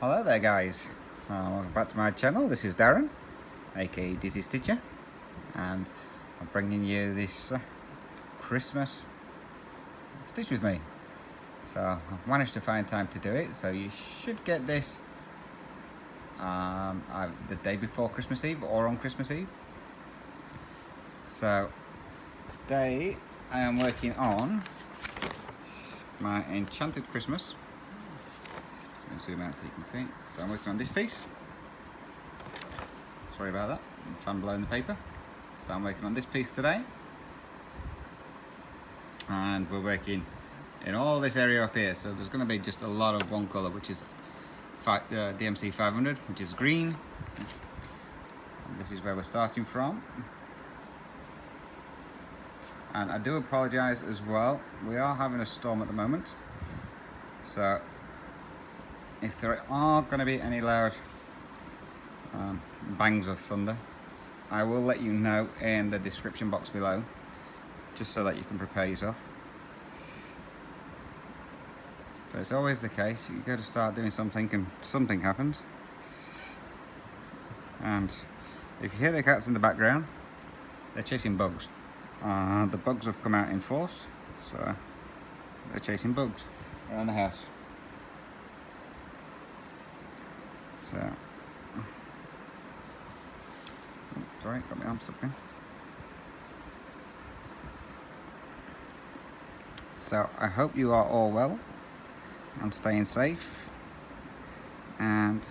Hello there guys, welcome back to my channel. This is Darren, aka Dizzy Stitcher, and I'm bringing you this Christmas Stitch with me. So I've managed to find time to do it, so you should get this the day before Christmas Eve or on Christmas Eve. So today I am working on my Enchanted Christmas. I'm going to zoom out so you can see. So I'm working on this piece. Sorry about that, the fan blowing the paper. So I'm working on this piece today. And we're working in all this area up here. So there's going to be just a lot of one colour, which is DMC 500, which is green. And this is where we're starting from. And I do apologise as well. We are having a storm at the moment. So if there are going to be any loud bangs of thunder, I will let you know in the description box below, just so that you can prepare yourself. So it's always the case, you go to start doing something and something happens. And if you hear the cats in the background, they're chasing bugs. The bugs have come out in force, so they're chasing bugs around the house. So, sorry, got my arm stuck in. So I hope you are all well and staying safe and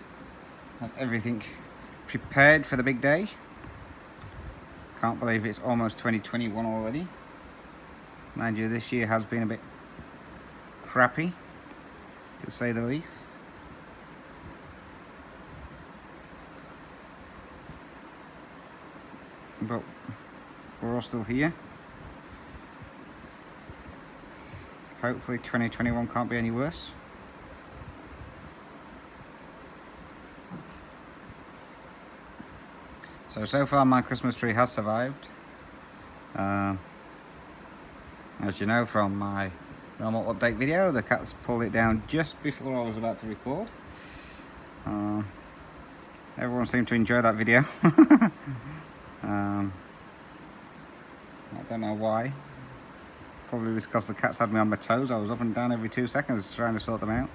have everything prepared for the big day. Can't believe it's almost 2021 already. Mind you, this year has been a bit crappy, to say the least. But we're all still here. Hopefully 2021 can't be any worse. So far my Christmas tree has survived. As you know from my normal update video, the cats pulled it down just before I was about to record. Everyone seemed to enjoy that video. I don't know why. Probably because the cats had me on my toes. I was up and down every 2 seconds trying to sort them out.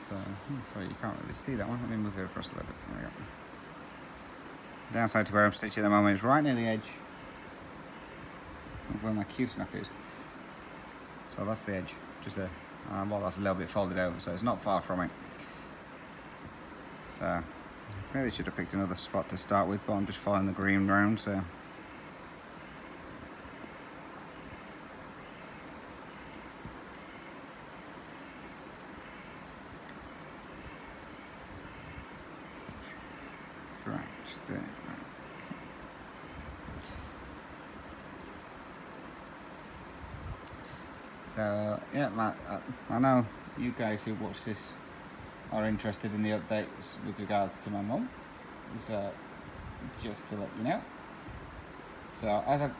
So, sorry, you can't really see that one. Let me move it across a little bit. There we go. Downside to where I'm stitching at the moment is right near the edge of where my Q-snap is. So that's the edge, just there. Well, that's a little bit folded over, so it's not far from it. So I really should have picked another spot to start with, but I'm just following the green round, so. Right, just there. So yeah, I know you guys who watch this are interested in the updates with regards to my mum, so just to let you know. So as I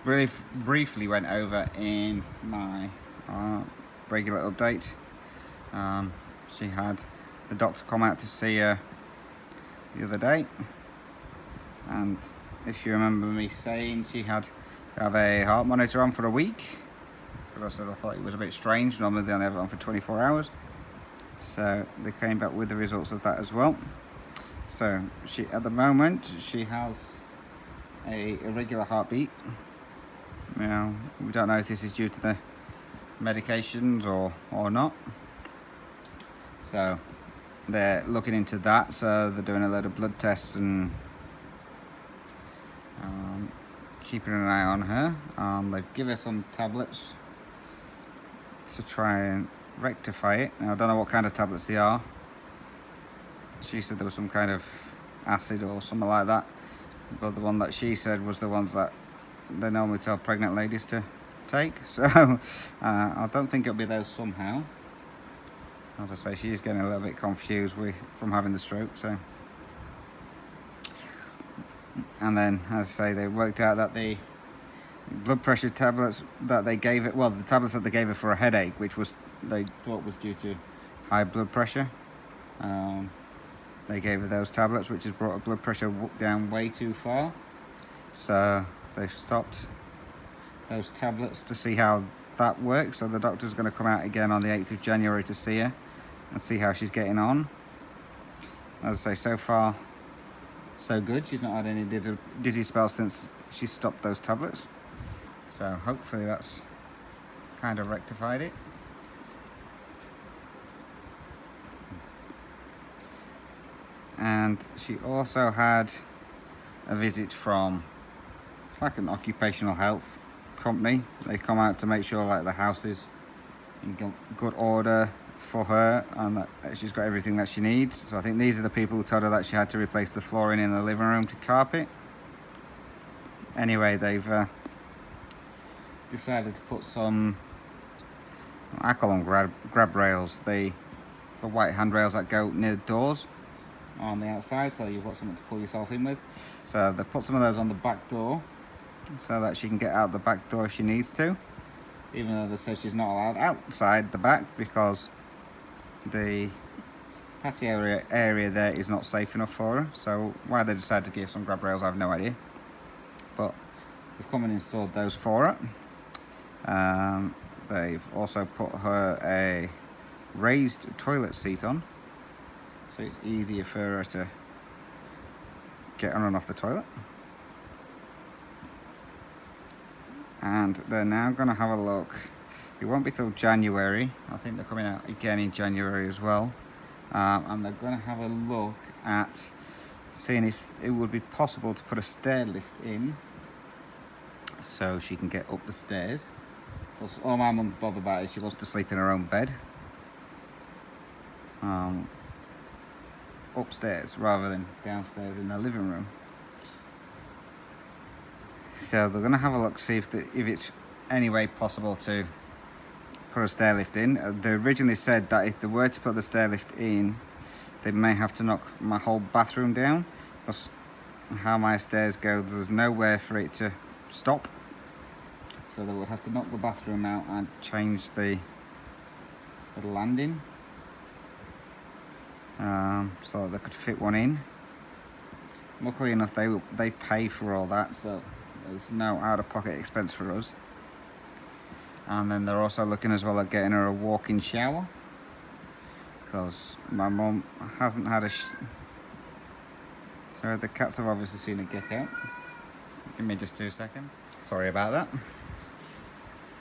briefly went over in my regular update, she had the doctor come out to see her the other day, and if you remember me saying she had to have a heart monitor on for a week, because I said I thought it was a bit strange. Normally they only have it on for 24 hours. So they came back with the results of that as well. So she, at the moment, she has a irregular heartbeat. Now, we don't know if this is due to the medications or not. So they're looking into that. So they're doing a load of blood tests and keeping an eye on her. They've given her some tablets to try and rectify it. Now I don't know what kind of tablets they are. She said there was some kind of acid or something like that, but the one that she said was the ones that they normally tell pregnant ladies to take. So I don't think it'll be those somehow. As I say, she is getting a little bit confused from having the stroke. So, and then as I say, they worked out that the blood pressure tablets that they gave it, well, the tablets that they gave her for a headache, which was they thought was due to high blood pressure. They gave her those tablets, which has brought her blood pressure down way too far. So they stopped those tablets to see how that works. So the doctor's going to come out again on the 8th of January to see her and see how she's getting on. As I say, so far so good. She's not had any dizzy spells since she stopped those tablets. So hopefully that's kind of rectified it. And she also had a visit from, it's like an occupational health company. They come out to make sure like the house is in good order for her and that she's got everything that she needs. So I think these are the people who told her that she had to replace the flooring in the living room to carpet. Anyway, they've decided to put some, I call them grab rails, the white handrails that go near the doors on the outside, so you've got something to pull yourself in with. So they put some of those on the back door so that she can get out the back door if she needs to, even though they said she's not allowed outside the back because the patio area there is not safe enough for her. So why they decided to give some grab rails, I have no idea, but we've come and installed those for her. They've also put her a raised toilet seat on, so it's easier for her to get on and off the toilet. And they're now going to have a look. It won't be till January. I think they're coming out again in January as well. And they're going to have a look at seeing if it would be possible to put a stair lift in so she can get up the stairs. Plus, all my mum's bothered about is she wants to sleep in her own bed upstairs rather than downstairs in the living room. So they're going to have a look, see if it's any way possible to put a stair lift in. They originally said that if they were to put the stair lift in, they may have to knock my whole bathroom down, because how my stairs go, there's nowhere for it to stop. So they would have to knock the bathroom out and change the landing so that they could fit one in. Luckily enough, they pay for all that, so there's no out-of-pocket expense for us. And then they're also looking as well at getting her a walk-in shower, because my mum hasn't had a so the cats have obviously seen her get out. Give me just 2 seconds. Sorry about that.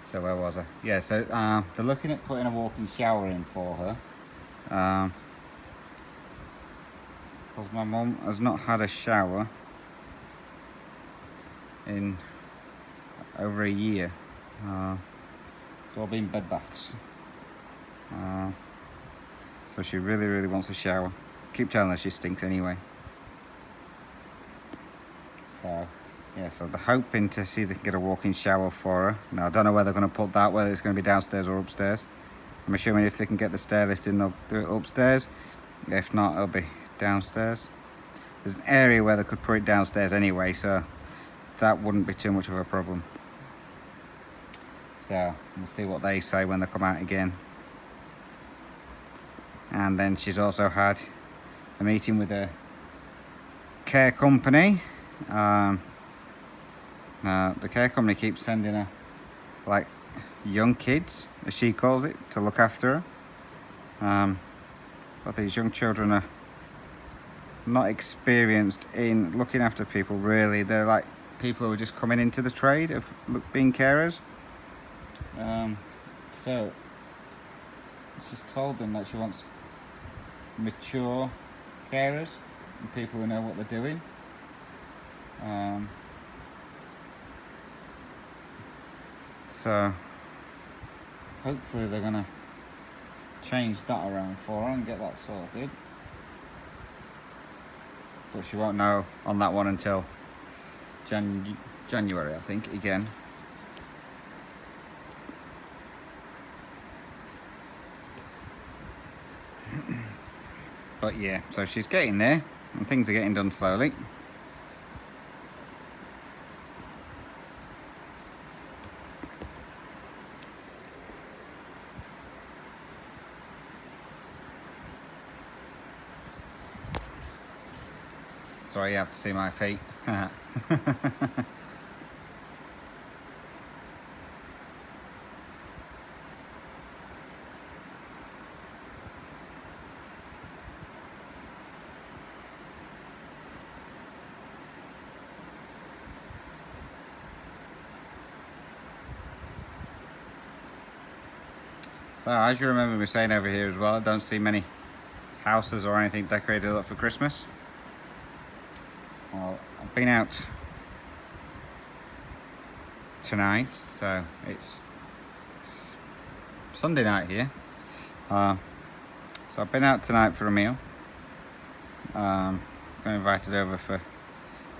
So where was I? Yeah, so they're looking at putting a walk-in shower in for her. Because my mum has not had a shower in over a year. It's all been bed baths. So she really wants a shower. Keep telling her she stinks anyway. So yeah, so they're hoping to see if they can get a walk-in shower for her. Now I don't know where they're going to put that, whether it's going to be downstairs or upstairs. I'm assuming if they can get the stair lift in, they'll do it upstairs. If not, it'll be downstairs. There's an area where they could put it downstairs anyway, so that wouldn't be too much of a problem. So we'll see what they say when they come out again. And then she's also had a meeting with a care company. The care company keeps sending her like young kids, as she calls it, to look after her. But these young children are not experienced in looking after people, really. They're like people who are just coming into the trade of being carers. So she's told them that she wants mature carers and people who know what they're doing. So hopefully they're gonna change that around for her and get that sorted. But she won't know on that one until January, I think, again. But yeah, so she's getting there and things are getting done slowly. Sorry, you have to see my feet. So, as you remember me saying over here as well, I don't see many houses or anything decorated up for Christmas. Well, I've been out tonight, so it's Sunday night here. So I've been out tonight for a meal. Got invited over for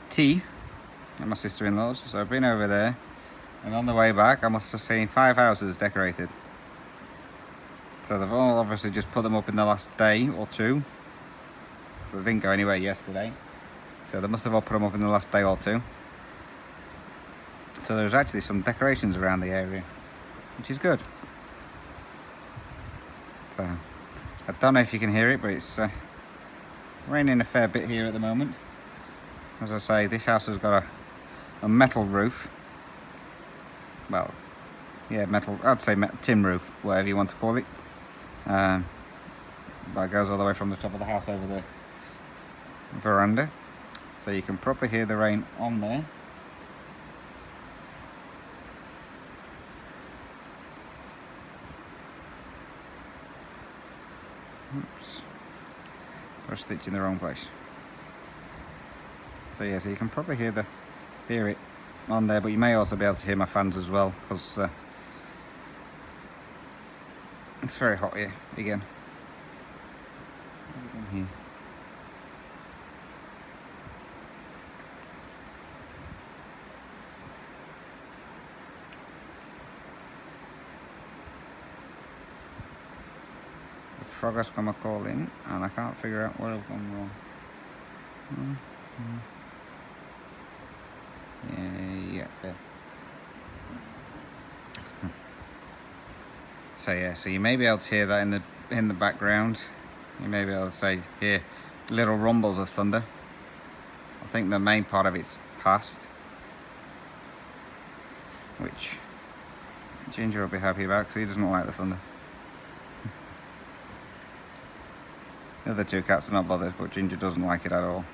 tea at my sister-in-law's, so I've been over there, and on the way back I must have seen 5 houses decorated. So they've all obviously just put them up in the last day or two. So they didn't go anywhere yesterday. So they must have all put them up in the last day or two. So there's actually some decorations around the area, which is good. So I don't know if you can hear it, but it's raining a fair bit here at the moment. As I say, this house has got a metal roof. Well, yeah, metal, I'd say tin roof, whatever you want to call it. That goes all the way from the top of the house over the veranda, so you can probably hear the rain on there. Oops, got a stitch in the wrong place. So yeah, so you can probably hear it on there, but you may also be able to hear my fans as well, because it's very hot here again. Here. The frog has come a calling, and I can't figure out where I've gone wrong. Yeah, there. So yeah, so you may be able to hear that in the background. You may be able to hear little rumbles of thunder. I think the main part of it's past, which Ginger will be happy about because he doesn't like the thunder. The other two cats are not bothered, but Ginger doesn't like it at all.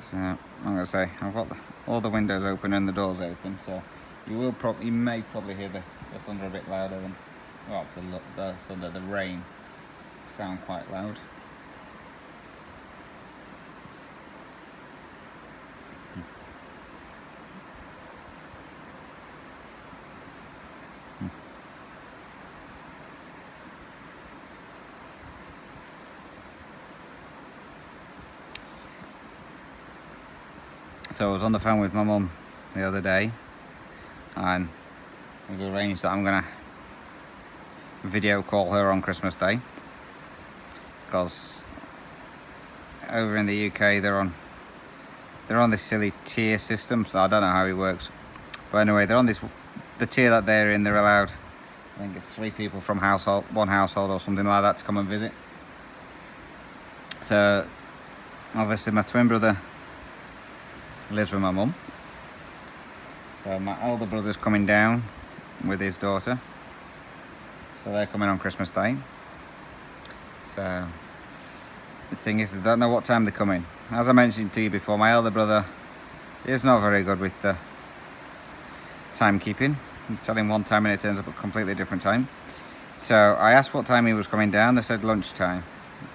So I'm going to say I've got all the windows open and the doors open, so you may probably hear the thunder a bit louder than, well, the thunder, the rain sound quite loud. So I was on the phone with my mum the other day, and we've arranged that I'm gonna video call her on Christmas Day, because over in the UK they're on this silly tier system, so I don't know how it works. But anyway, they're on the tier that they're in. They're allowed, I think it's 3 people from one household or something like that to come and visit. So obviously my twin brother lives with my mum, so my elder brother's coming down with his daughter, so they're coming on Christmas Day. So the thing is, I don't know what time they're coming. As I mentioned to you before, my elder brother is not very good with the timekeeping. You tell him one time and it turns up at a completely different time. So I asked what time he was coming down. They said lunchtime.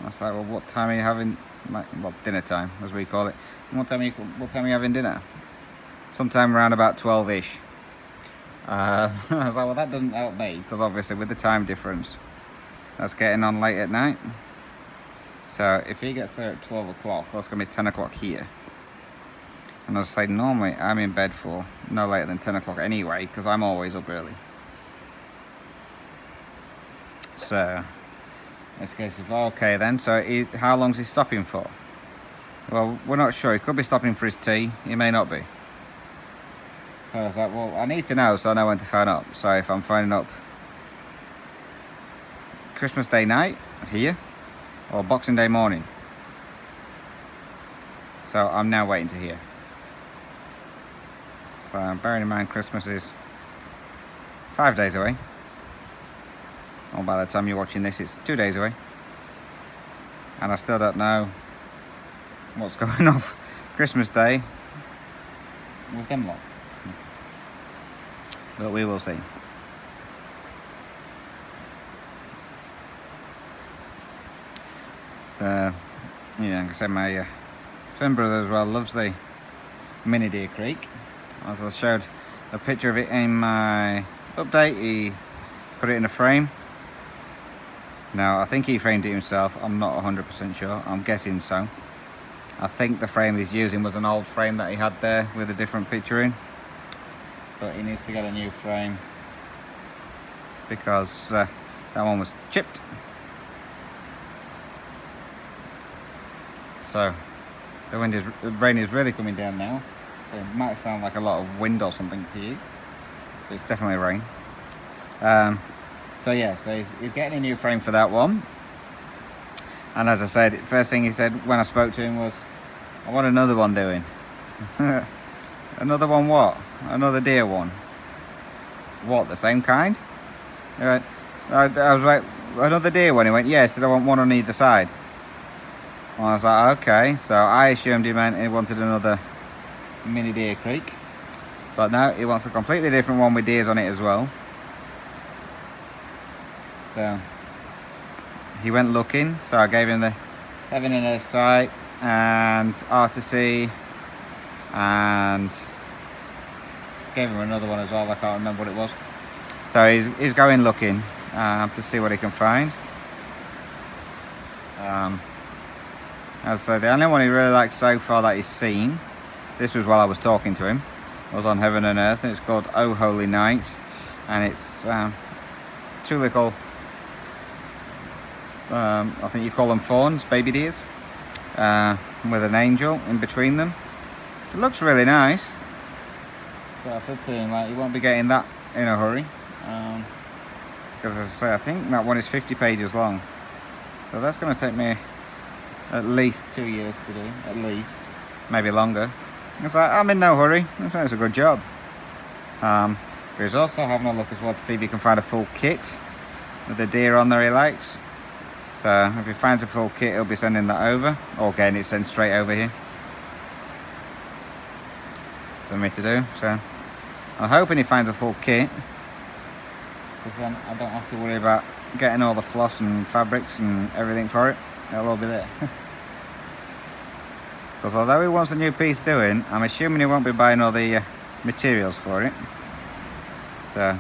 I was like, well, what time are you having? Well, dinner time, as we call it. And what time are you having dinner? Sometime around about 12-ish. I was like, well, that doesn't help me, because obviously with the time difference, that's getting on late at night. So if he gets there at 12 o'clock, that's going to be 10 o'clock here. And as I say, normally I'm in bed for no later than 10 o'clock anyway, because I'm always up early. So in this case, okay then, so how long's he stopping for? Well, we're not sure. He could be stopping for his tea. He may not be. So I was like, well, I need to know so I know when to phone up. So if I'm phoning up Christmas Day night here or Boxing Day morning. So I'm now waiting to hear. So bearing in mind Christmas is 5 days away. Or by the time you're watching this, it's 2 days away. And I still don't know what's going off Christmas Day with them lot. But we will see. So, yeah, like I said, my twin brother as well loves the Mini Deer Creek. As I showed a picture of it in my update, he put it in a frame. Now, I think he framed it himself. I'm not 100% sure. I'm guessing so. I think the frame he's using was an old frame that he had there with a different picture in. But he needs to get a new frame because that one was chipped. So the rain is really coming down now. So it might sound like a lot of wind or something to you, but it's definitely rain. So yeah, so he's getting a new frame for that one. And as I said, first thing he said when I spoke to him was, I want another one doing. Another one what? Another deer one. What, the same kind? He went, I was like, another deer one? He went, yeah. He said, I want one on either side. And I was like, okay. So I assumed he meant he wanted another Mini Deer Creek. But no, he wants a completely different one with deers on it as well. So he went looking. So I gave him the Heaven and Earth sight and R2C, and gave him another one as well. I can't remember what it was. So he's going looking to see what he can find. As I say, the only one he really likes so far that he's seen, this was while I was talking to him, was on Heaven and Earth, and it's called Oh Holy Night, and it's two little, I think you call them fawns, baby deers, with an angel in between them. It looks really nice. But I said to him, like, you won't be getting that in a hurry, because as I say, I think that one is 50 pages long, so that's going to take me at least 2 years to do, at least, maybe longer. It's like, I'm in no hurry. It's a good job. But he's also having a look as well to see if he can find a full kit with the deer on there he likes. So if he finds a full kit, he'll be sending that over, or getting it sent straight over here for me to do. So I'm hoping he finds a full kit, because then I don't have to worry about getting all the floss and fabrics and everything for it. It'll all be there. Because although he wants a new piece doing, I'm assuming he won't be buying all the materials for it. So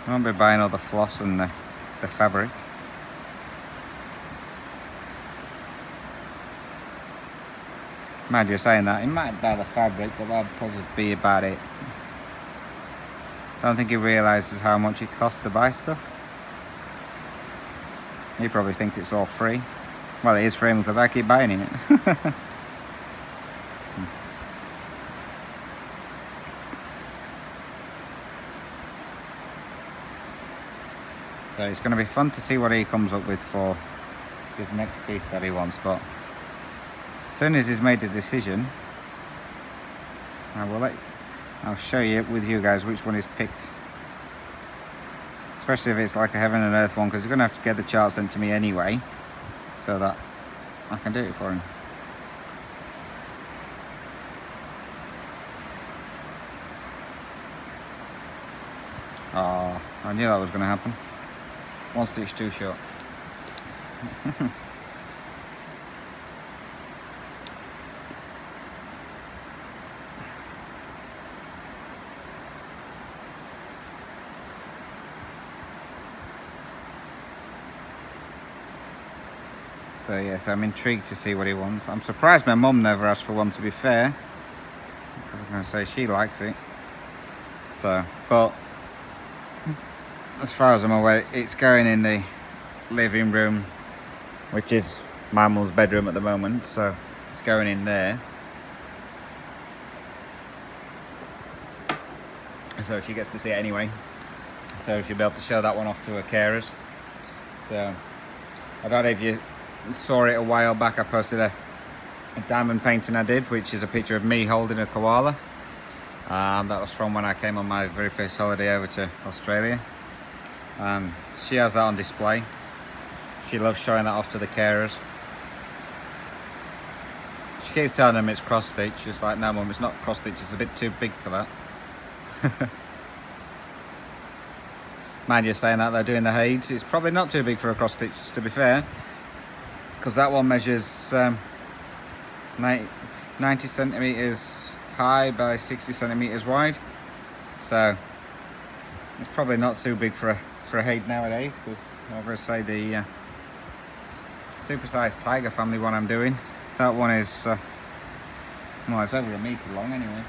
he won't be buying all the floss and the fabric. Mind you saying that, he might buy the fabric, but that'll probably be about it. I don't think he realises how much it costs to buy stuff. He probably thinks it's all free. Well, it is free because I keep buying it. So it's going to be fun to see what he comes up with for his next piece that he wants. But as soon as he's made a decision, I'll show you with you guys which one he's picked. Especially if it's like a Heaven and Earth one, because he's going to have to get the chart sent to me anyway, so that I can do it for him. Oh, I knew that was going to happen. 1 stitch too short. So yes, I'm intrigued to see what he wants. I'm surprised my mum never asked for one, to be fair, because I'm going to say she likes it. So, but as far as I'm aware, it's going in the living room, which is my mum's bedroom at the moment, so it's going in there. so she gets to see it anyway. So she'll be able to show that one off to her carers. So I don't know if you saw it a while back. I posted a diamond painting I did, which is a picture of me holding a koala. That was from when I came on my very first holiday over to Australia. She has that on display. She loves showing that off to the carers. She keeps telling them it's cross stitch. It's like, no mum, it's not cross stitch, it's a bit too big for that. Mind you saying that they're doing the heids, it's probably not too big for a cross stitch, to be fair, because that one measures 90 centimeters high by 60 centimeters wide, so it's probably not too big for a height nowadays. Because I'm going to say the supersized tiger family one I'm doing, that one is well, it's over a metre long anyway.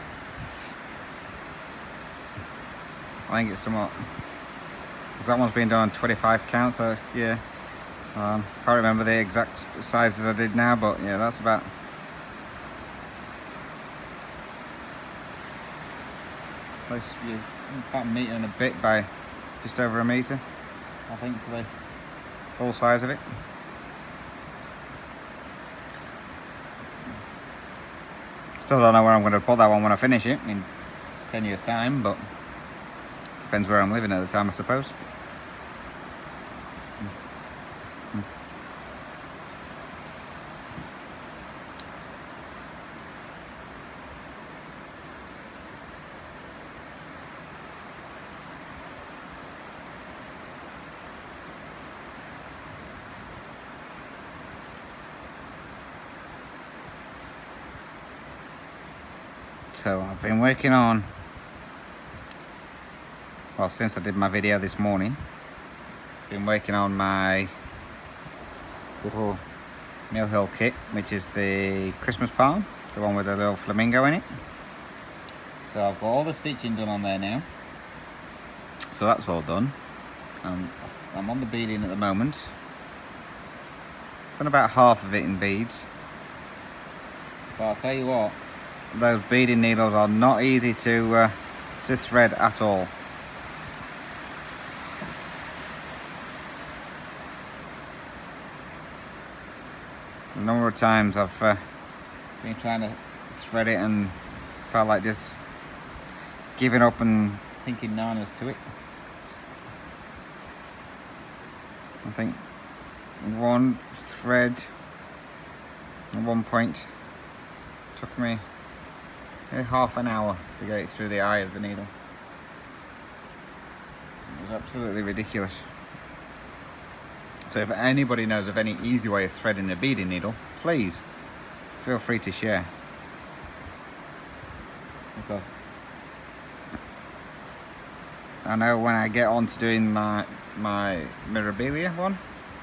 I think it's somewhat, because that one's been done on 25 count, so yeah, can't remember the exact sizes I did now, but yeah, that's about about a metre and a bit by just over a metre, I think, for the full size of it. Still don't know where I'm going to put that one when I finish it in 10 years time, but depends where I'm living at the time, I suppose. So I've been working on, well, since I did my video this morning, been working on my little Mill Hill kit, which is the Christmas palm, the one with the little flamingo in it. So I've got all the stitching done on there now, so that's all done. I'm on the beading at the moment. Done about half of it in beads, but I'll tell you what, those beading needles are not easy to thread at all. A number of times I've been trying to thread it and felt like just giving up and thinking nanas to it. I think one thread at one point took me half an hour to get it through the eye of the needle. It was absolutely ridiculous. So if anybody knows of any easy way of threading a beading needle, please feel free to share. Because I know when I get on to doing my Mirabilia one,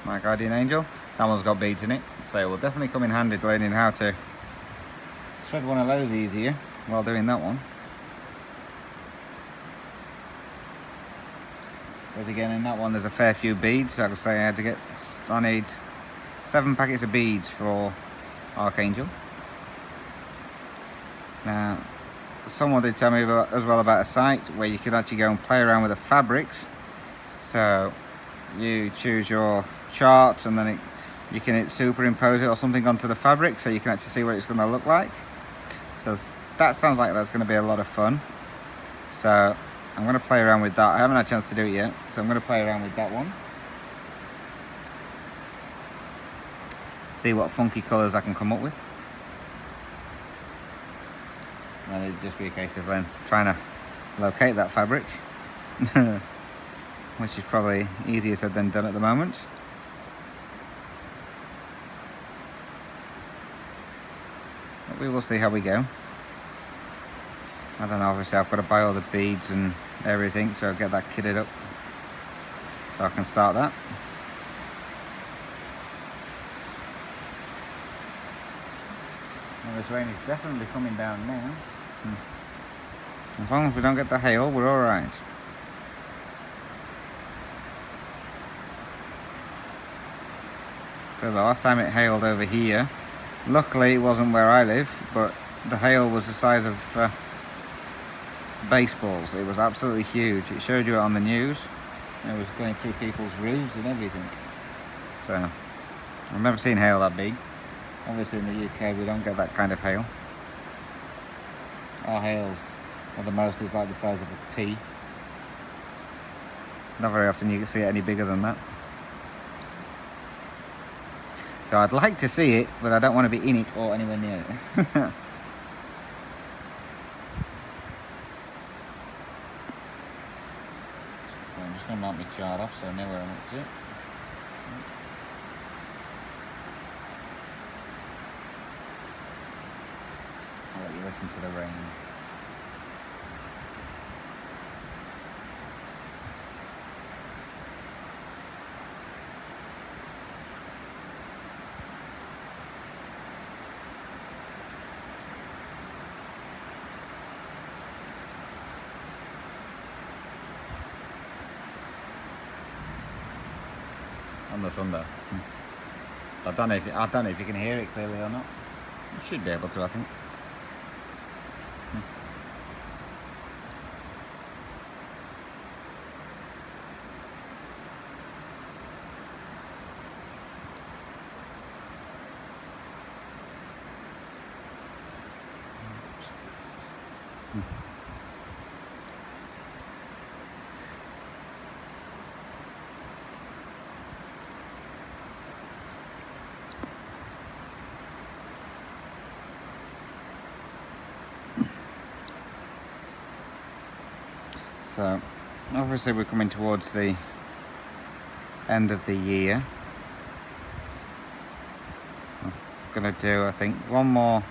my Guardian Angel, that one's got beads in it, so it will definitely come in handy learning how to thread one of those easier while doing that one. Because again, in that one there's a fair few beads. Like I say, I need 7 packets of beads for Archangel. Now, someone did tell me as well about a site where you can actually go and play around with the fabrics. So you choose your chart and then you can superimpose it or something onto the fabric, so you can actually see what it's going to look like. So that sounds like that's going to be a lot of fun. So I'm going to play around with that. I haven't had a chance to do it yet, so I'm going to play around with that one. See what funky colours I can come up with. And it'd just be a case of then trying to locate that fabric, which is probably easier said than done at the moment. But we will see how we go. I don't know, obviously I've got to buy all the beads and everything, so I'll get that kitted up so I can start that. Well, this rain is definitely coming down now. As long as we don't get the hail, we're alright. So the last time it hailed over here, luckily it wasn't where I live, but the hail was the size of baseballs. It was absolutely huge. It showed you it on the news. It was going through people's roofs and everything. So I've never seen hail that big. Obviously in the UK we don't get that kind of hail. Our hails are the most is like the size of a pea. Not very often you can see it any bigger than that. So I'd like to see it, but I don't want to be in it or anywhere near it. I'm just going to mark my chart off so I know where I'm up to. I'll let you listen to the rain. On the thunder. I don't know if you can hear it clearly or not. You should be able to, I think. So obviously we're coming towards the end of the year. I'm gonna do, I think, one more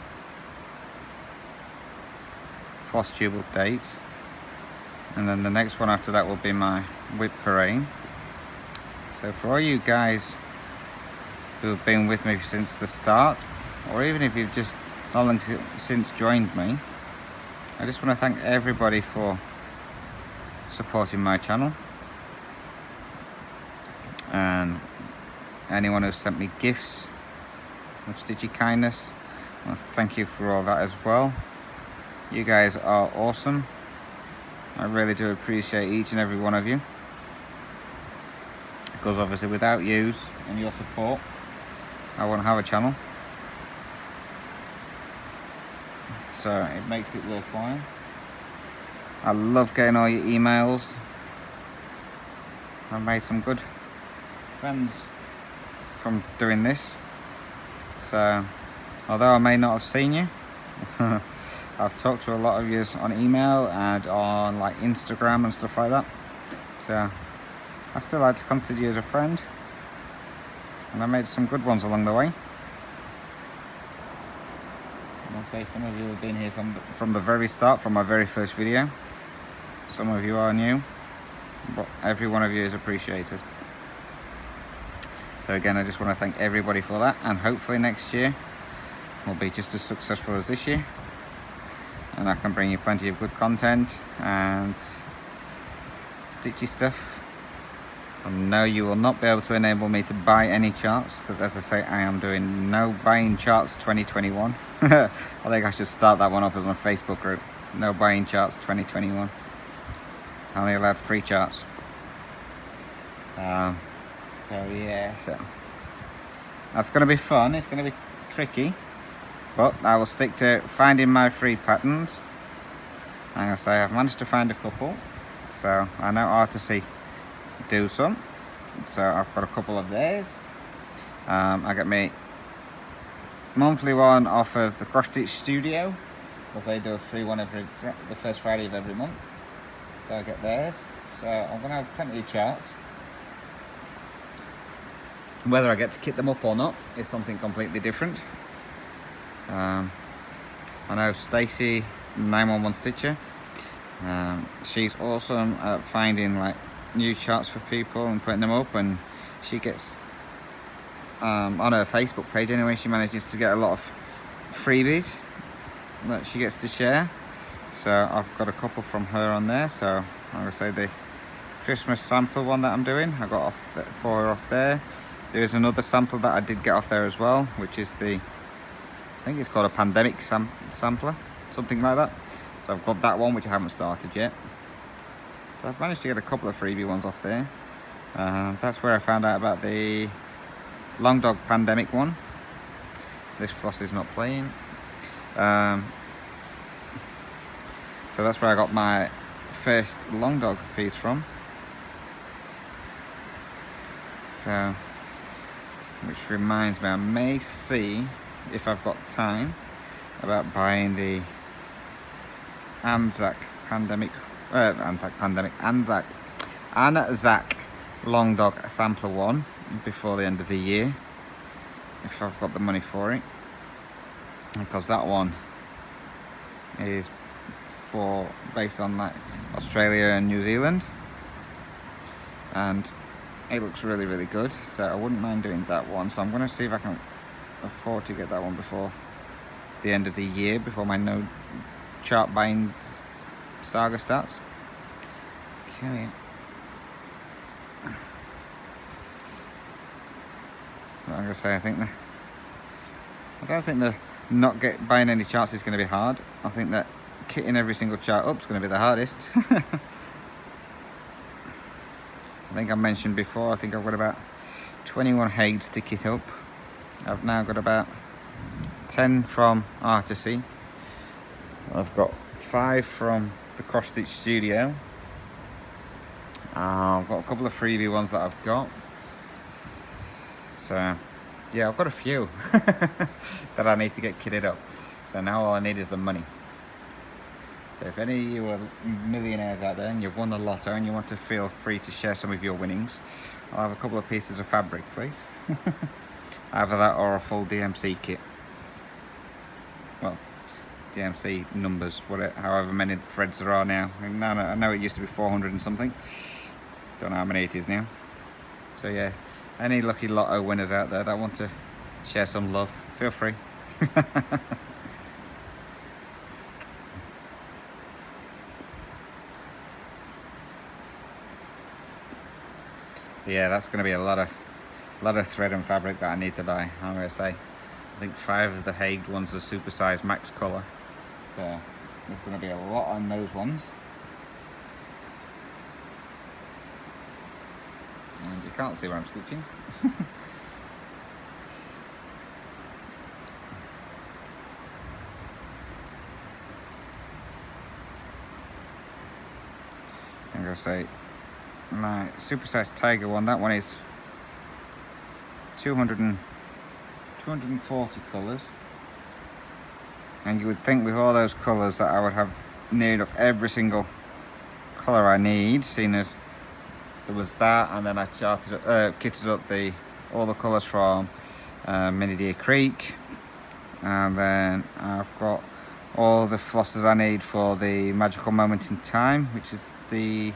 floss tube update, and then the next one after that will be my whip parade. So for all you guys who have been with me since the start, or even if you've just not long since joined me, I just want to thank everybody for supporting my channel, and anyone who's sent me gifts of stitchy kindness, I want to thank you for all that as well. You guys are awesome. I really do appreciate each and every one of you, because obviously without yous and your support I won't have a channel, so it makes it worthwhile. I love getting all your emails. I've made some good friends from doing this. So, although I may not have seen you, I've talked to a lot of you on email and on like Instagram and stuff like that. So, I still like to consider you as a friend. And I made some good ones along the way. I'll say some of you have been here from the very start, from my very first video. Some of you are new, but every one of you is appreciated. So again, I just want to thank everybody for that, and hopefully next year will be just as successful as this year, and I can bring you plenty of good content and stitchy stuff. And no, you will not be able to enable me to buy any charts, because as I say, I am doing no buying charts 2021. I think I should start that one up as my Facebook group. No buying charts 2021. Only allowed free charts. So yeah, so that's going to be fun. It's going to be tricky, but I will stick to finding my free patterns. Like I say, I've managed to find a couple, so I know how to do some. So I've got a couple of theirs. I get my monthly one off of the Cross Stitch Studio, because they do a free one the first Friday of every month. So I get theirs. So I'm going to have plenty of charts. Whether I get to kit them up or not is something completely different. I know Stacey, 911 Stitcher, she's awesome at finding like new charts for people and putting them up, and she gets on her Facebook page anyway, she manages to get a lot of freebies that she gets to share. So I've got a couple from her on there. So I'm going to say the Christmas sample one that I'm doing, I got for her off there. There's another sample that I did get off there as well, which is I think it's called a pandemic sampler, something like that. So I've got that one, which I haven't started yet. So I've managed to get a couple of freebie ones off there. That's where I found out about the Long Dog Pandemic one. This floss is not playing. So that's where I got my first Long Dog piece from. So, which reminds me, I may see if I've got time about buying the Anzac Long Dog Sampler one before the end of the year, if I've got the money for it, because that one is based on like Australia and New Zealand, and it looks really, really good, so I wouldn't mind doing that one. So I'm going to see if I can afford to get that one before the end of the year, before my no chart buying saga starts. Okay. What I'm going to say, I don't think the not buying any charts is going to be hard. I think that kitting every single chart up is going to be the hardest. I think I mentioned before, I think I've got about 21 Haigs to kit up. I've now got about 10 from Artisy. I've got 5 from the Cross Stitch Studio. I've got a couple of freebie ones that I've got. So yeah, I've got a few that I need to get kitted up. So now all I need is the money. So if any of you are millionaires out there and you've won the lotto and you want to feel free to share some of your winnings, I'll have a couple of pieces of fabric, please. Either that or a full DMC kit. Well, DMC numbers, however many threads there are now. I know it used to be 400 and something. Don't know how many it is now. So yeah, any lucky lotto winners out there that want to share some love, feel free. Yeah, that's going to be a lot of thread and fabric that I need to buy. I'm going to say, I think 5 of the Hague ones are supersized max colour, so there's going to be a lot on those ones. And you can't see where I'm stitching. I'm going to say my supersized tiger one, that one is 240 colours, and you would think with all those colours that I would have need of every single colour I need, seeing as there was that, and then I kitted up all the colours from Mini Deer Creek, and then I've got all the flosses I need for the Magical Moment in Time, which is the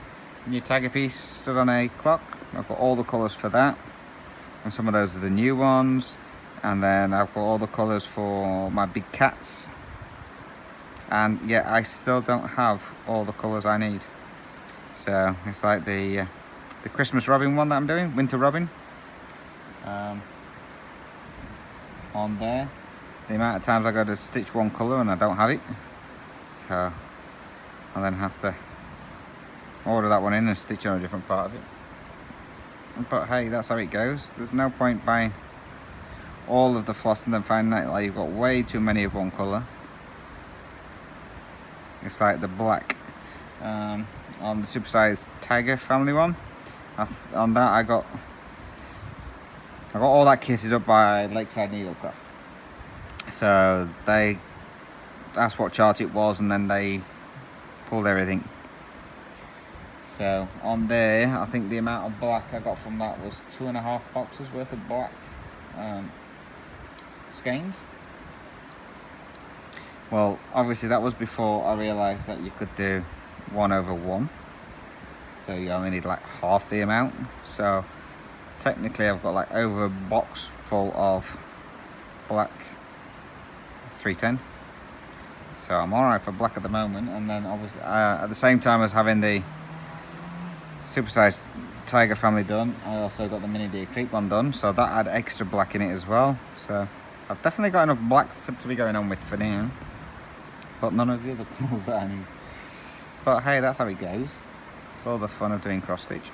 new tiger piece stood on a clock. I've got all the colours for that, and some of those are the new ones. And then I've got all the colours for my big cats, and yeah, I still don't have all the colours I need. So it's like the Christmas robin one that I'm doing, winter robin. On there, the amount of times I go to stitch one colour and I don't have it, so I then have to order that one in and stitch on a different part of it. But hey, that's how it goes. There's no point buying all of the floss and then finding out like you've got way too many of one colour. It's like the black on the supersized tiger family one. On that I got all that kitted up by Lakeside Needlecraft. So that's what chart it was, and then they pulled everything. So on there, I think the amount of black I got from that was 2.5 boxes worth of black skeins. Well, obviously that was before I realised that you could do 1/1. So you only need like half the amount. So technically I've got like over a box full of black 310. So I'm alright for black at the moment. And then obviously at the same time as having the supersized tiger family done, I also got the Mini Deer Creek one done, so that had extra black in it as well. So I've definitely got enough black to be going on with for now. but none of the other colours that I need. But hey, that's how it goes. It's all the fun of doing cross stitch.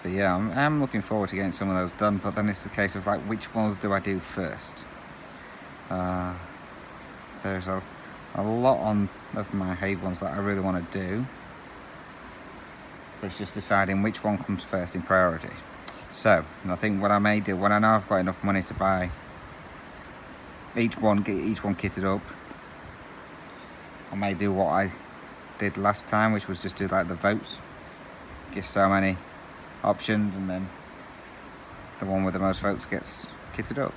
But yeah, I'm looking forward to getting some of those done, but then it's the case of like, which ones do I do first? There's a lot on of my Hague ones that I really want to do, but it's just deciding which one comes first in priority. So I think what I may do, when I know I've got enough money to buy each one, get each one kitted up, I may do what I did last time, which was just do like the votes, give so many options, and then the one with the most votes gets kitted up.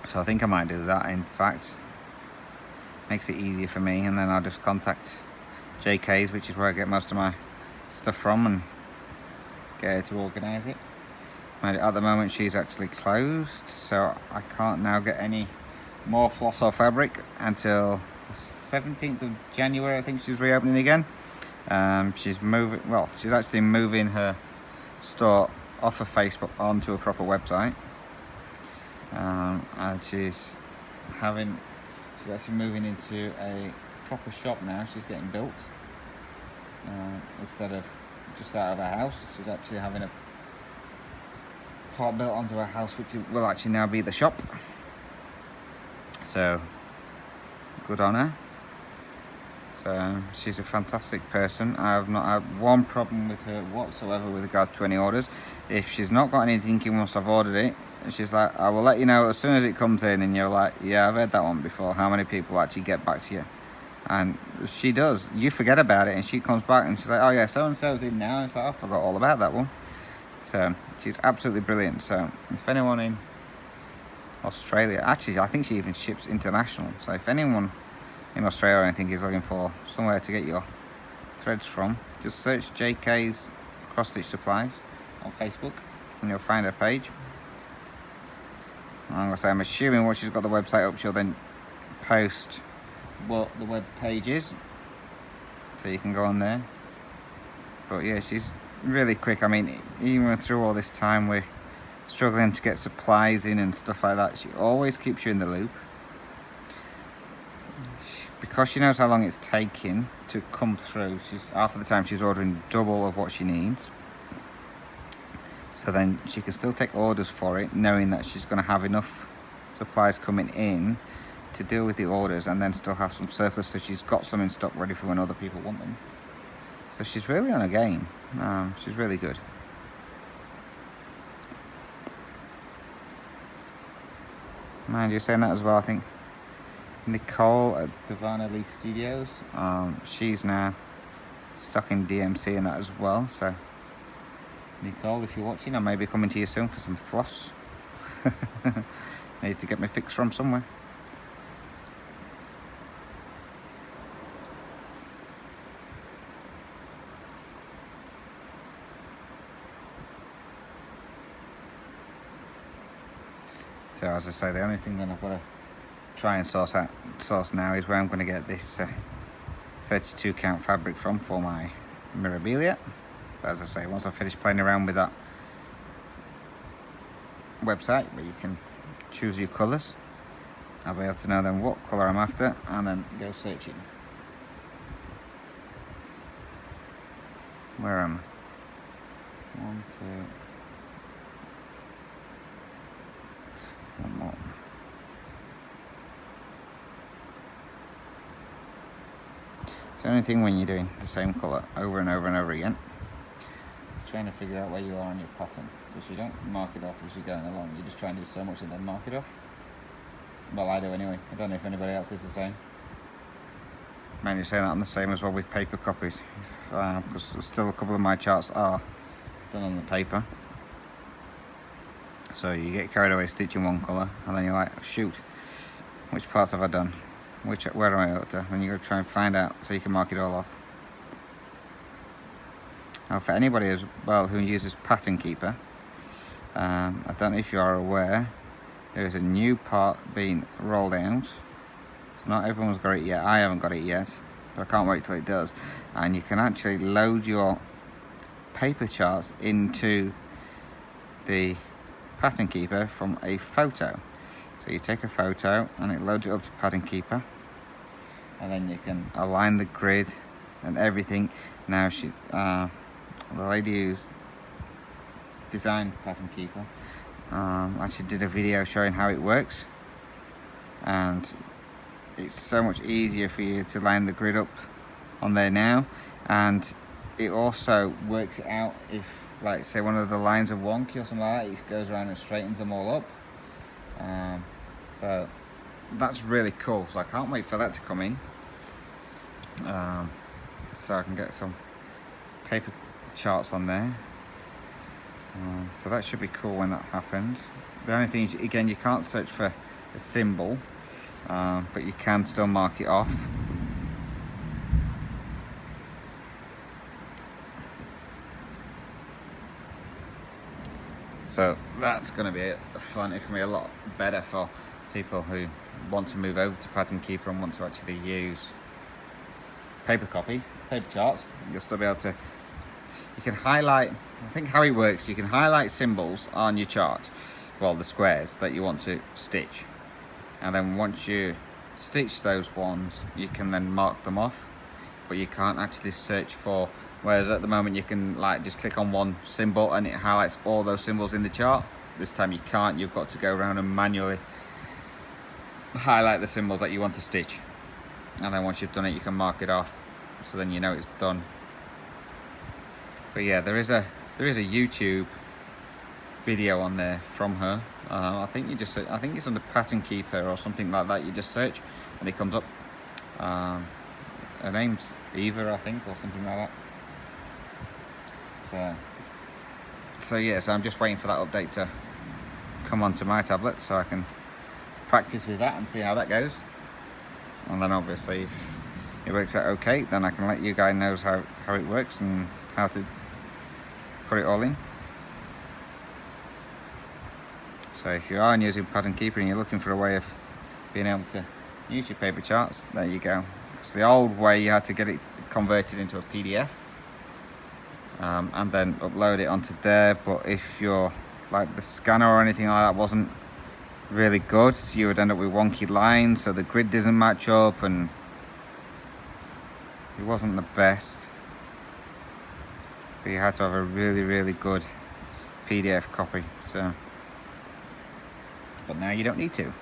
So I think I might do that, in fact. Makes it easier for me, and then I'll just contact JK's, which is where I get most of my stuff from, and get her to organise it. At the moment she's actually closed, so I can't now get any more floss or fabric until the 17th of January. I think she's reopening again. She's actually moving her store off of Facebook onto a proper website, and she's actually moving into a proper shop now. She's getting built instead of just out of a house. She's actually having a part built onto a house, which will actually now be the shop. So good on her. So she's a fantastic person. I have not had one problem with her whatsoever with regards to any orders. If she's not got anything in once I've ordered it, she's like, I will let you know as soon as it comes in. And you're like, yeah, I've heard that one before. How many people actually get back to you? And she does. You forget about it and she comes back and she's like, oh yeah, so and so's in now. It's like, I forgot all about that one. So she's absolutely brilliant. So if anyone in Australia, actually I think she even ships international, so if anyone in Australia or anything is looking for somewhere to get your threads from, just search JK's Cross Stitch Supplies on Facebook and you'll find her page. And I'm gonna say, I'm assuming once she's got the website up, she'll then post what the web page is, so you can go on there. But yeah, she's really quick. I mean, even through all this time we're struggling to get supplies in and stuff like that, she always keeps you in the loop. Because she knows how long it's taking to come through, half of the time she's ordering double of what she needs. So then she can still take orders for it, knowing that she's going to have enough supplies coming in to deal with the orders, and then still have some surplus, so she's got some in stock ready for when other people want them. So she's really on a game. She's really good. Mind you, saying that as well, I think Nicole at Divana Lee Studios, she's now stocking DMC and that as well. So Nicole, if you're watching, I may be coming to you soon for some floss. Need to get my fix from somewhere. So as I say, the only thing that I've got to try and source now is where I'm going to get this 32 count fabric from for my Mirabilia. But as I say, once I finish playing around with that website where you can choose your colours, I'll be able to know then what colour I'm after and then go searching. Where am I? 1, 2. One more. It's the only thing when you're doing the same colour over and over and over again, it's trying to figure out where you are on your pattern, because you don't mark it off as you're going along. You just try and do so much and then mark it off. Well, I do anyway. I don't know if anybody else is the same. Man, you're saying that I'm the same as well with paper copies, because still a couple of my charts are done on the paper. So you get carried away stitching one colour, and then you're like, shoot, which parts have I done? Where am I up to? Then you got to try and find out so you can mark it all off. Now, for anybody as well who uses Pattern Keeper, I don't know if you are aware, there is a new part being rolled out. So not everyone's got it yet. I haven't got it yet. I can't wait till it does. And you can actually load your paper charts into the Pattern Keeper from a photo. So you take a photo and it loads it up to Pattern Keeper, and then you can align the grid and everything. Now the lady who's designed Pattern Keeper actually did a video showing how it works, and it's so much easier for you to line the grid up on there now, and it also works it out if, like, say one of the lines are wonky or something like that, it goes around and straightens them all up. So that's really cool, so I can't wait for that to come in, so I can get some paper charts on there. So that should be cool when that happens. The only thing is, again, you can't search for a symbol, but you can still mark it off. So that's going to be fun. It's going to be a lot better for people who want to move over to Pattern Keeper and want to actually use paper copies, paper charts. You'll still be able to, you can highlight, I think how it works, you can highlight symbols on your chart, well, the squares that you want to stitch. And then once you stitch those ones, you can then mark them off, but you can't actually search for, whereas at the moment you can like just click on one symbol and it highlights all those symbols in the chart. This time you can't, you've got to go around and manually highlight the symbols that you want to stitch. And then once you've done it, you can mark it off, so then you know it's done. But yeah, there is a YouTube video on there from her. I think it's under Pattern Keeper or something like that. You just search and it comes up. Her name's Eva, I think, or something like that. So yeah, so I'm just waiting for that update to come onto my tablet so I can practice with that and see how that goes. And then obviously if it works out okay, then I can let you guys know how it works and how to put it all in. So if you are using Pattern Keeper and you're looking for a way of being able to use your paper charts, there you go. Because the old way you had to get it converted into a PDF and then upload it onto there, but if you're like the scanner or anything like that wasn't really good, so you would end up with wonky lines, so the grid doesn't match up and it wasn't the best. So you had to have a really good PDF copy. But now you don't need to,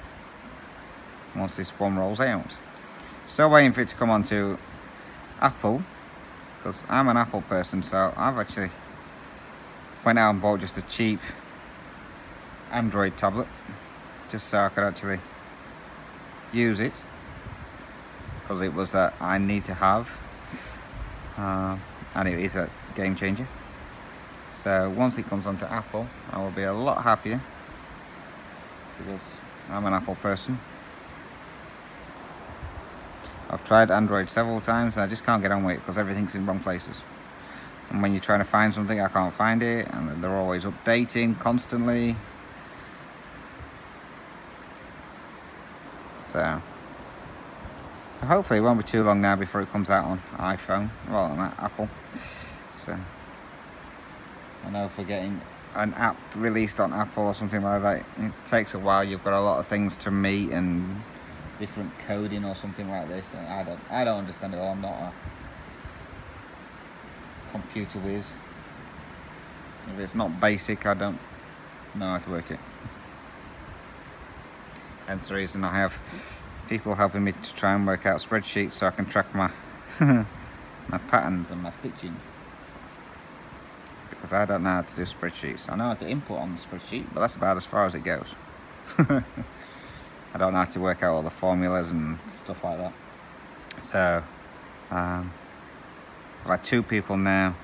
once this one rolls out. Still waiting for it to come onto Apple, because I'm an Apple person, so I've actually went out and bought just a cheap Android tablet, just so I could actually use it, because it was that I need to have, and it is a game changer. So once it comes onto Apple, I will be a lot happier, because I'm an Apple person. I've tried Android several times and I just can't get on with it because everything's in wrong places. And when you're trying to find something, I can't find it, and they're always updating constantly. So hopefully it won't be too long now before it comes out on iPhone, well, on Apple. So I know for getting an app released on Apple or something like that, it takes a while. You've got a lot of things to meet and different coding or something like this, and I don't understand it all. I'm not a computer whiz. If it's not basic, I don't know how to work it. Hence the reason I have people helping me to try and work out spreadsheets so I can track my my patterns and my stitching, because I don't know how to do spreadsheets. I know how to input on the spreadsheet, but that's about as far as it goes. I don't know how to work out all the formulas and stuff like that. So I've had two people now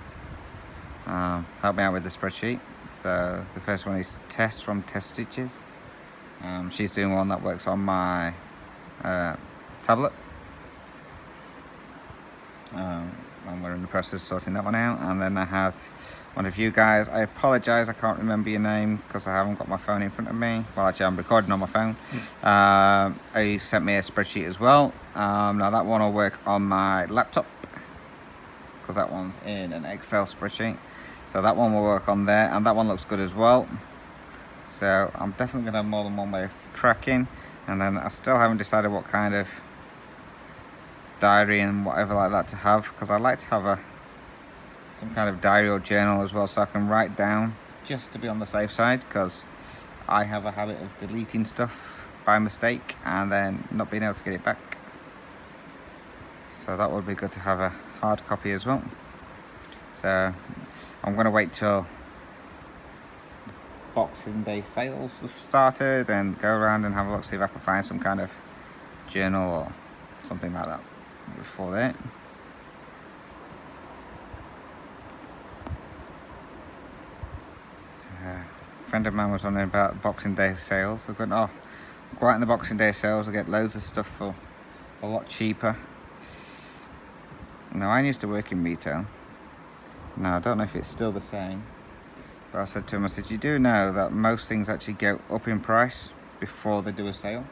help me out with the spreadsheet. So the first one is Tess from Test Stitches. She's doing one that works on my tablet. and we're in the process of sorting that one out. And then I had one of you guys, I apologise, I can't remember your name because I haven't got my phone in front of me. Well, actually I'm recording on my phone. He sent me a spreadsheet as well. Now that one will work on my laptop because that one's in an Excel spreadsheet. So that one will work on there, and that one looks good as well. So I'm definitely going to have more than one way of tracking. And then I still haven't decided what kind of diary and whatever like that to have, because I like to have some kind of diary or journal as well, so I can write down just to be on the safe side, because I have a habit of deleting stuff by mistake and then not being able to get it back. So that would be good to have a hard copy as well. So I'm going to wait till Boxing Day sales have started and go around and have a look, see if I can find some kind of journal or something like that before that. So, a friend of mine was wondering about Boxing Day sales. They're going, oh, go out in the Boxing Day sales, I get loads of stuff for a lot cheaper. Now, I used to work in retail. Now, I don't know if it's still the same, but I said to him, I said, you do know that most things actually go up in price before they do a sale.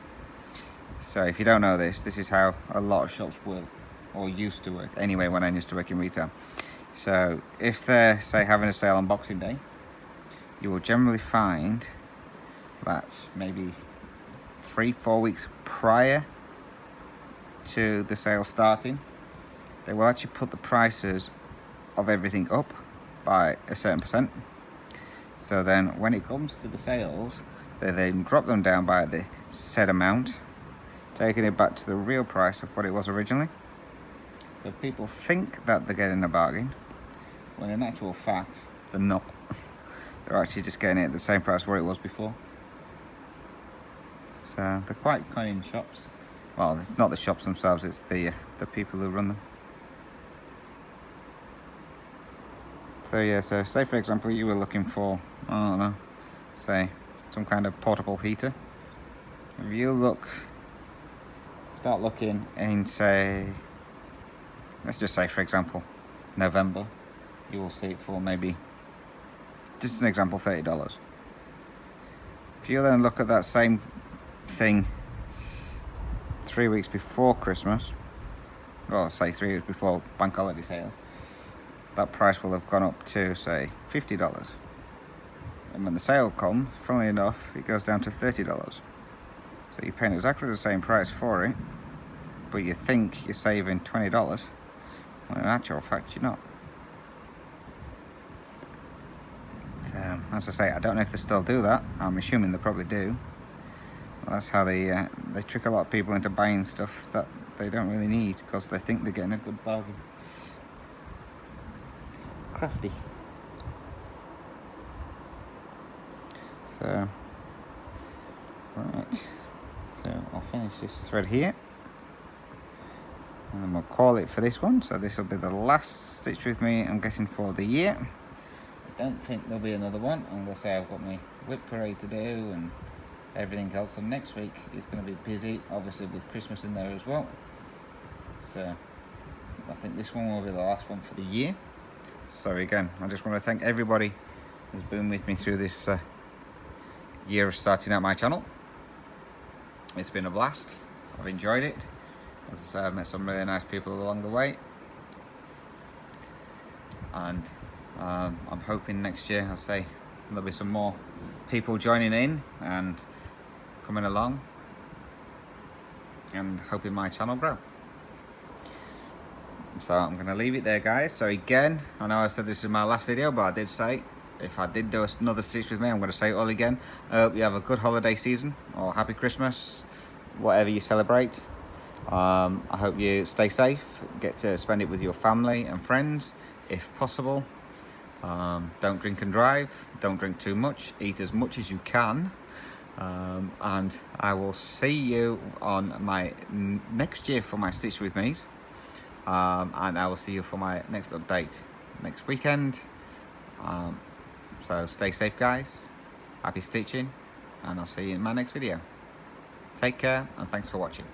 So if you don't know this, this is how a lot of shops work, or used to work anyway when I used to work in retail. So if they're, say, having a sale on Boxing Day, you will generally find that maybe 3-4 weeks prior to the sale starting, they will actually put the prices of everything up by a certain percent. So then when it comes to the sales, they then drop them down by the said amount, taking it back to the real price of what it was originally. So people think that they're getting a bargain, when in actual fact, they're not. They're actually just getting it at the same price where it was before. So they're quite cunning shops. Well, it's not the shops themselves, it's the people who run them. So yeah, so say for example you were looking for, I don't know, say some kind of portable heater. If you start looking in, say, let's just say for example November, you will see it for maybe, just an example, $30. If you then look at that same thing 3 weeks before Christmas, or say 3 weeks before bank holiday sales, that price will have gone up to, say, $50. And when the sale comes, funnily enough, it goes down to $30. So you're paying exactly the same price for it, but you think you're saving $20, when in actual fact you're not. So, as I say, I don't know if they still do that. I'm assuming they probably do. Well, that's how they trick a lot of people into buying stuff that they don't really need, because they think they're getting a good bargain. Crafty. So, right, so I'll finish this thread here and then we'll call it for this one. So this will be the last Stitch With Me, I'm guessing, for the year. I don't think there'll be another one. I'm going to say I've got my whip parade to do and everything else, and next week is going to be busy, obviously with Christmas in there as well. So I think this one will be the last one for the year. So again, I just want to thank everybody who's been with me through this year of starting out my channel. It's been a blast. I've enjoyed it. As I say, I've met some really nice people along the way. And I'm hoping next year, I'll say, there'll be some more people joining in and coming along, and hoping my channel grow. So I'm going to leave it there, guys. So again, I know I said this is my last video, but I did say if I did do another Stitch With Me, I'm going to say it all again. I hope you have a good holiday season, or happy Christmas, whatever you celebrate. I hope you stay safe, get to spend it with your family and friends if possible. Don't drink and drive, don't drink too much, eat as much as you can. And I will see you on my next year for my Stitch With Me's. And I will see you for my next update next weekend. So stay safe, guys, happy stitching, and I'll see you in my next video. Take care, and thanks for watching.